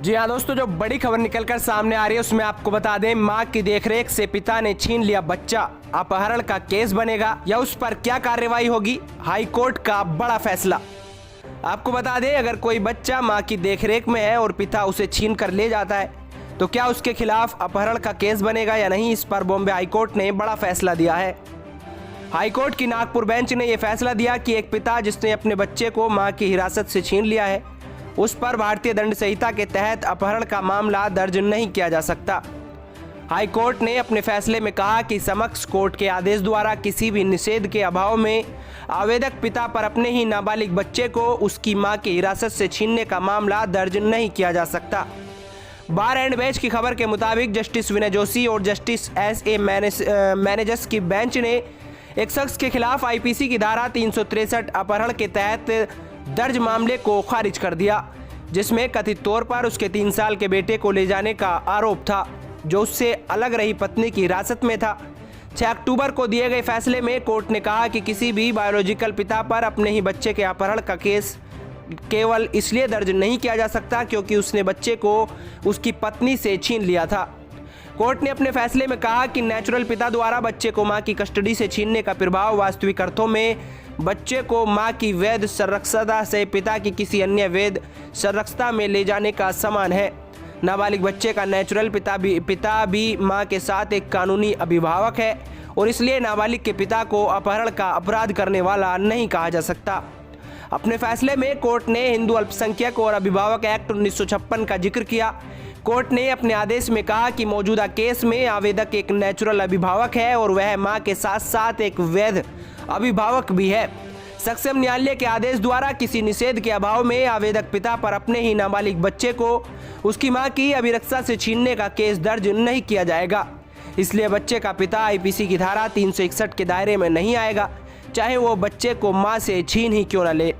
जी हाँ दोस्तों, जो बड़ी खबर निकलकर सामने आ रही है उसमें आपको बता दें, मां की देखरेख से पिता ने छीन लिया बच्चा, अपहरण का केस बनेगा या उस पर क्या कार्रवाई होगी, हाई कोर्ट का बड़ा फैसला। आपको बता दें, अगर कोई बच्चा मां की देखरेख में है और पिता उसे छीन कर ले जाता है तो क्या उसके खिलाफ अपहरण का केस बनेगा या नहीं, इस पर बॉम्बे हाईकोर्ट ने बड़ा फैसला दिया है। हाईकोर्ट की नागपुर बेंच ने यह फैसला दिया कि एक पिता जिसने अपने बच्चे को मां की हिरासत से छीन लिया है उस पर भारतीय दंड संहिता के तहत अपहरण का मामला दर्ज नहीं किया जा सकता। हाई कोर्ट ने अपने फैसले में कहा कि समक्ष कोर्ट के आदेश द्वारा किसी भी निषेध के अभाव में आवेदक पिता पर अपने ही नाबालिग बच्चे को उसकी मां की हिरासत से छीनने का मामला दर्ज नहीं किया जा सकता। बार एंड बेंच की खबर के मुताबिक जस्टिस विनय जोशी और जस्टिस एस.ए. मैनेजर्स की बेंच ने एक शख्स के खिलाफ आईपीसी की धारा 363 अपहरण के तहत दर्ज मामले को खारिज कर दिया, जिसमें कथित तौर पर उसके 3 साल के बेटे को ले जाने का आरोप था जो उससे अलग रही पत्नी की हिरासत में था। 6 अक्टूबर को दिए गए फैसले में कोर्ट ने कहा कि किसी भी बायोलॉजिकल पिता पर अपने ही बच्चे के अपहरण का केस केवल इसलिए दर्ज नहीं किया जा सकता क्योंकि उसने बच्चे को उसकी पत्नी से छीन लिया था। कोर्ट ने अपने फैसले में कहा कि नेचुरल पिता द्वारा बच्चे को मां की कस्टडी से छीनने का प्रभाव वास्तविक अर्थों में बच्चे को मां की वैध संरक्षता से पिता की किसी अन्य वैध संरक्षता में ले जाने का समान है। नाबालिग बच्चे का नेचुरल पिता भी मां के साथ एक कानूनी अभिभावक है और इसलिए नाबालिग के पिता को अपहरण का अपराध करने वाला नहीं कहा जा सकता। अपने फैसले में कोर्ट ने हिंदू अल्पसंख्यक और अभिभावक एक्ट 1956 का जिक्र किया। कोर्ट ने अपने आदेश में कहा कि मौजूदा केस में आवेदक एक नेचुरल अभिभावक है और वह मां के साथ साथ एक वैध अभिभावक भी है। सक्षम न्यायालय के आदेश द्वारा किसी निषेध के अभाव में आवेदक पिता पर अपने ही नाबालिग बच्चे को उसकी मां की अभिरक्षा से छीनने का केस दर्ज नहीं किया जाएगा। इसलिए बच्चे का पिता आईपीसी की धारा 361 के दायरे में नहीं आएगा, चाहे वो बच्चे को मां से छीन ही क्यों न ले।